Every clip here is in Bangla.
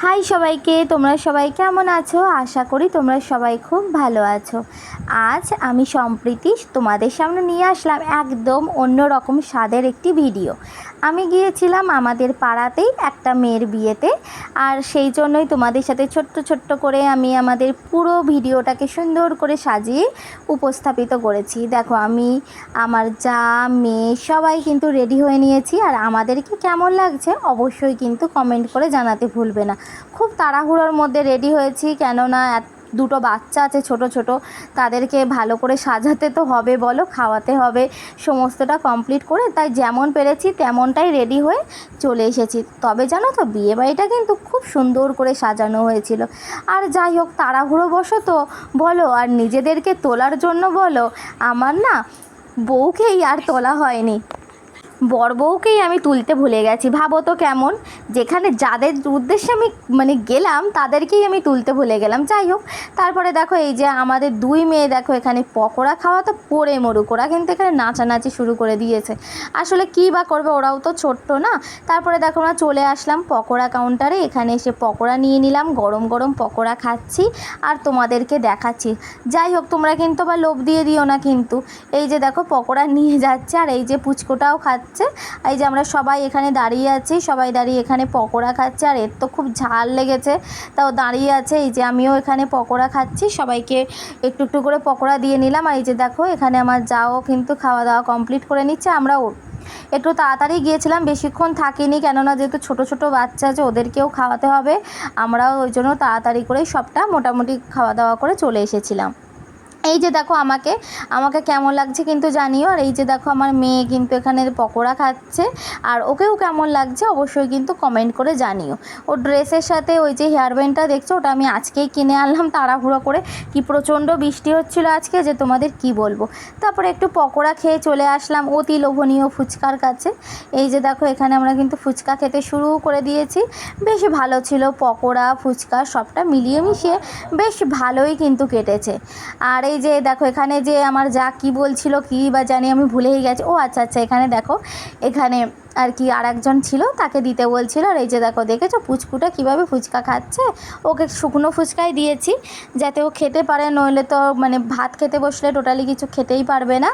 হাই সবাইকে, তোমরা সবাই কেমন আছো? আশা করি তোমরা সবাই খুব ভালো আছো। আজ আমি সম্প্রীতি তোমাদের সামনে নিয়ে আসলাম একদম অন্য রকম স্বাদের একটি ভিডিও। আমি গিয়েছিলাম আমাদের পাড়াতেই একটা মেয়ের বিয়েতে, আর সেই জন্যই তোমাদের সাথে ছোট্ট ছোট্ট করে আমি আমাদের পুরো ভিডিওটাকে সুন্দর করে সাজিয়ে উপস্থাপিত করেছি। দেখো, আমি আমার যা মেয়ে সবাই কিন্তু রেডি হয়ে নিয়েছি, আর আমাদেরকে কেমন লাগছে অবশ্যই কিন্তু কমেন্ট করে জানাতে ভুলবে না। খুব তাড়াহুড়োর মধ্যে রেডি হয়েছি, কেননা দুটো বাচ্চা আছে ছোট ছোট, তাদেরকে ভালো করে সাজাতে তো হবে, বলো, খাওয়াতে হবে, সমস্তটা কমপ্লিট করে তাই যেমন পেরেছি তেমনটাই রেডি হয়ে চলে এসেছি। তবে জানো তো, বিয়েবাড়িটা কিন্তু খুব সুন্দর করে সাজানো হয়েছিল। আর যাই হোক, তাড়াহুড়ো বশত বলো আর নিজেদেরকে তোলার জন্য বলো, আমার না বউকেই আর তোলা হয়নি, বর বউকেই আমি তুলতে ভুলে গেছি। ভাবো তো কেমন, যেখানে যাদের উদ্দেশ্যে আমি গেলাম তাদেরকেই আমি তুলতে ভুলে গেলাম। যাই হোক, তারপরে দেখো এই যে আমাদের দুই মেয়ে দেখো এখানে পকোড়া খাওয়া তো পড়ে মরুক, ওরা কিন্তু এখানে নাচানাচি শুরু করে দিয়েছে। আসলে কী বা করবে, ওরাও তো ছোট্ট না। তারপরে দেখো আমরা চলে আসলাম পকোড়া কাউন্টারে, এখানে এসে পকোড়া নিয়ে নিলাম, গরম গরম পকোড়া খাচ্ছি আর তোমাদেরকে দেখাচ্ছি। যাই হোক, তোমরা কিন্তু আবার লোভ দিয়ে দিও না কিন্তু। এই যে দেখো পকোড়া নিয়ে যাচ্ছে, আর এই যে পুচকোটাও খাচ্ছে। এই যে আমরা সবাই এখানে দাঁড়িয়ে আছি, সবাই দাঁড়িয়ে এখানে পকোড়া খাচ্ছে, আর এর তো খুব ঝাল লেগেছে তাও দাঁড়িয়ে আছে। এই যে আমিও এখানে পকোড়া খাচ্ছি, সবাইকে একটু একটু করে পকোড়া দিয়ে নিলাম। আর এই যে দেখো এখানে আমার যাও কিন্তু খাওয়া দাওয়া কমপ্লিট করে নিচ্ছে। আমরাও একটু তাড়াতাড়ি গিয়েছিলাম, বেশিক্ষণ থাকিনি, কেননা যেহেতু ছোট ছোট বাচ্চা আছে ওদেরকেও খাওয়াতে হবে। আমরাও ওই জন্য তাড়াতাড়ি করেই সবটা মোটামুটি খাওয়া দাওয়া করে চলে এসেছিলাম। এই যে দেখো আমাকে কেমন লাগছে কিন্তু জানিও। আর এই যে দেখো আমার মেয়ে কিন্তু এখানে পকোড়া খাচ্ছে, আর ওকেও কেমন লাগছে অবশ্যই কিন্তু কমেন্ট করে জানিও। ওর ড্রেসের সাথে ওই যে হেয়ার ব্যান্ডটা দেখছো, ওটা আমি আজকেই কিনে আনলাম তাড়াহুড়ো করে। কি প্রচণ্ড বৃষ্টি হচ্ছিলো আজকে যে তোমাদের কি বলবো। তারপরে একটু পকোড়া খেয়ে চলে আসলাম অতি লোভনীয় ফুচকার কাছে। এই যে দেখো এখানে আমরা কিন্তু ফুচকা খেতে শুরু করে দিয়েছি। বেশ ভালো ছিল, পকোড়া ফুচকা সবটা মিলিয়ে মিশিয়ে বেশ ভালোই কিন্তু কেটেছে। আর এই যে দেখো এখানে যে আমার যা কি বলছিল, কি বা জানি আমি ভুলেই গেছি। ও আচ্ছা আচ্ছা, এখানে দেখো এখানে আর কি আর একজন ছিল, তাকে দিতে বলছিল। আর এই যে দেখো দেখেছো পুচকুটা কীভাবে ফুচকা খাচ্ছে, ওকে শুকনো ফুচকাই দিয়েছি যাতে ও খেতে পারে, নইলে তো ভাত খেতে বসলে টোটালি কিছু খেতেই পারবে না।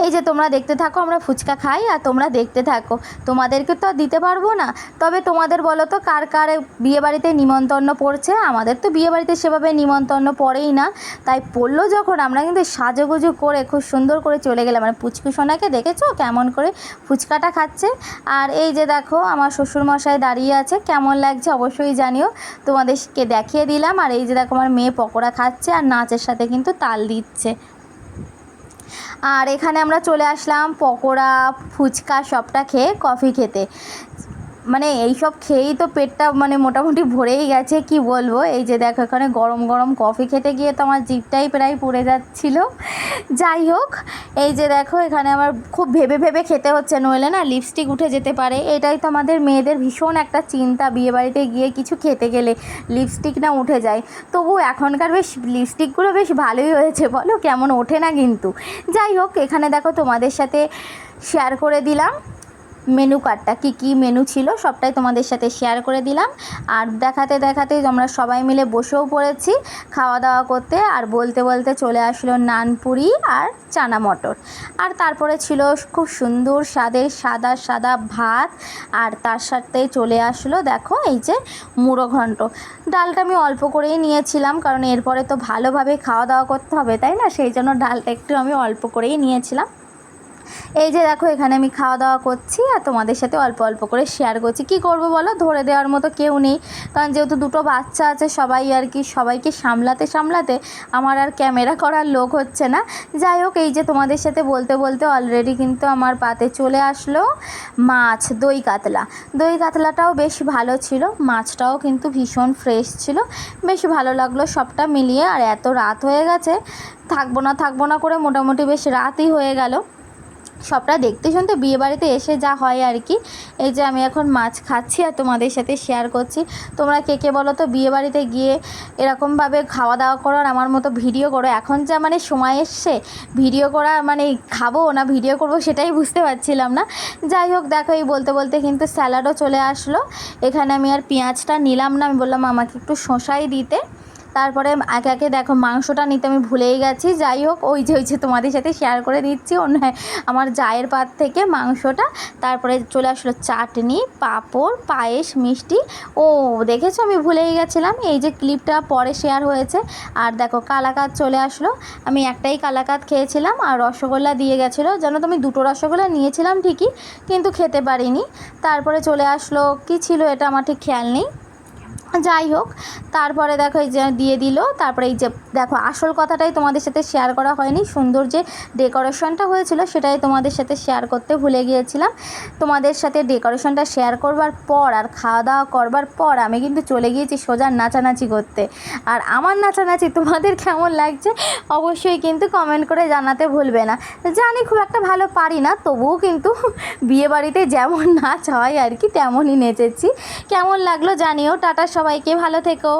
এই যে তোমরা দেখতে থাকো, আমরা ফুচকা খাই আর তোমরা দেখতে থাকো, তোমাদেরকে তো আর দিতে পারবো না। তবে তোমাদের বলো তো কার কার বিয়েবাড়িতে নিমন্ত্রণ পড়ছে? আমাদের তো বিয়েবাড়িতে সেভাবে নিমন্ত্রণ পড়েই না, তাই পড়লো যখন আমরা কিন্তু সাজুগুজু করে খুব সুন্দর করে চলে গেলাম। পুচকু সোনাকে দেখেছো কেমন করে ফুচকাটা খাচ্ছে। আর এই যে দেখো আমার শ্বশুরমশাই দাঁড়িয়ে আছে, কেমন লাগছে অবশ্যই জানিও, তোমাদেরকে দেখিয়ে দিলাম। আর এই যে দেখো আমার মেয়ে পকোড়া খাচ্ছে আর নাচের সাথে কিন্তু তাল দিচ্ছে। আর এখানে আমরা চলে আসলাম পকোড়া ফুচকা সবটা খেয়ে কফি খেতে। এই সব খেয়েই তো পেটটা মোটামুটি ভরেই গেছে, কি বলবো। এই যে দেখো এখানে গরম গরম কফি খেতে গিয়ে তো আমার জিভটাই প্রায় পুড়ে যাচ্ছিল। যাই হোক, এই যে দেখো এখানে আমার খুব ভেবে ভেবে খেতে হচ্ছে, নইলে না লিপস্টিক উঠে যেতে পারে। এটাই তো আমাদের মেয়েদের ভীষণ একটা চিন্তা, বিয়েবাড়িতে গিয়ে কিছু খেতে গেলে লিপস্টিক না উঠে যায়। তবু এখনকার বেশ লিপস্টিকগুলো বেশ ভালোই হয়েছে, বলো, কেমন ওঠে না কিন্তু। যাই হোক, এখানে দেখো তোমাদের সাথে শেয়ার করে দিলাম মেনু কার্ডটা, কী মেনু ছিল সবটাই তোমাদের সাথে শেয়ার করে দিলাম। আর দেখাতে দেখাতে আমরা সবাই মিলে বসেও পড়েছি খাওয়া দাওয়া করতে। আর বলতে বলতে চলে আসলো নানপুরি আর চানা মটর। আর তারপরে ছিল খুব সুন্দর স্বাদের সাদা সাদা ভাত, আর তার সাথে চলে আসলো দেখো এই যে মুড়ো ঘন্ট। ডালটা আমি অল্প করেই নিয়েছিলাম, কারণ এরপরে তো ভালোভাবে খাওয়া দাওয়া করতে হবে, তাই না, সেই জন্য ডালটা একটু আমি অল্প করেই নিয়েছিলাম। এই যে দেখো এখানে আমি খাওয়া দাওয়া করছি আর তোমাদের সাথে অল্প অল্প করে শেয়ার করছি। কি করব বলো, ধরে দেওয়ার মতো কেউ নেই, কারণ যেহেতু দুটো বাচ্চা আছে, সবাই আর কি সবাইকে সামলাতে সামলাতে আমার আর ক্যামেরা করার লোক হচ্ছে না। যাই হোক, এই যে তোমাদের সাথে বলতে বলতে অলরেডি কিন্তু আমার পাতে চলে আসলো মাছ, দই কাতলা। দই কাতলাটাও বেশ ভালো ছিল, মাছটাও কিন্তু ভীষণ ফ্রেশ ছিল, বেশ ভালো লাগলো সবটা মিলিয়ে। আর এত রাত হয়ে গেছে, থাকবো না করে মোটামুটি বেশ রাতই হয়ে গেল। সবটা দেখতে শুনতে বিয়েবাড়িতে এসে যা হয় আর কি। এই যে আমি এখন মাছ খাচ্ছি আর তোমাদের সাথে শেয়ার করছি। তোমরা কে কে বলো তো বিয়েবাড়িতে গিয়ে এরকমভাবে খাওয়া দাওয়া করো আর আমার মতো ভিডিও করো? এখন যা মানে সময় এসছে ভিডিও করা, মানে খাবো না ভিডিও করব সেটাই বুঝতে পারছিলাম না। যাই হোক, দেখো এই বলতে বলতে কিন্তু স্যালাডও চলে আসলো। এখানে আমি আর পেঁয়াজটা নিলাম না, আমি বললাম আমাকে একটু শসাই দিতে। তারপরে একে একে দেখো মাংসটা নিতে আমি ভুলেই গেছি। যাই হোক, ওই যে তোমাদের সাথে শেয়ার করে দিচ্ছি অন্য আমার জায়ের পাত থেকে মাংসটা। তারপরে চলে আসলো চাটনি, পাঁপড়, পায়েস, মিষ্টি। ও দেখেছো, আমি ভুলেই গেছিলাম, এই যে ক্লিপটা পরে শেয়ার হয়েছে। আর দেখো কালাকাঁদ চলে আসলো। আমি একটাই কালাকাঁদ খেয়েছিলাম আর রসগোল্লা দিয়ে গেছিলো। জানো তো আমি দুটো রসগোল্লা নিয়েছিলাম ঠিকই, কিন্তু খেতে পারিনি। তারপরে চলে আসলো, কি ছিল এটা আমার ঠিক খেয়াল নেই। যাই হোক, তারপরে দেখো এই যে দিয়ে দিল। তারপরে এই যে দেখো আসল কথাটাই তোমাদের সাথে শেয়ার করা হয়নি, সুন্দর যে ডেকোরেশনটা হয়েছিল সেটাই তোমাদের সাথে শেয়ার করতে ভুলে গিয়েছিলাম। তোমাদের সাথে ডেকোরেশনটা শেয়ার করবার পর আর খাওয়া দাওয়া করবার পর আমি কিন্তু চলে গিয়েছি সোজা নাচানাচি করতে। আর আমার নাচানাচি তোমাদের কেমন লাগছে অবশ্যই কিন্তু কমেন্ট করে জানাতে ভুলবে না। জানি খুব একটা ভালো পারি না, তবুও কিন্তু বিয়েবাড়িতে যেমন নাচ হয় আর কি তেমনই নেচেছি। কেমন লাগলো জানিও। টাটা সবাইকে, ভালো থেকো।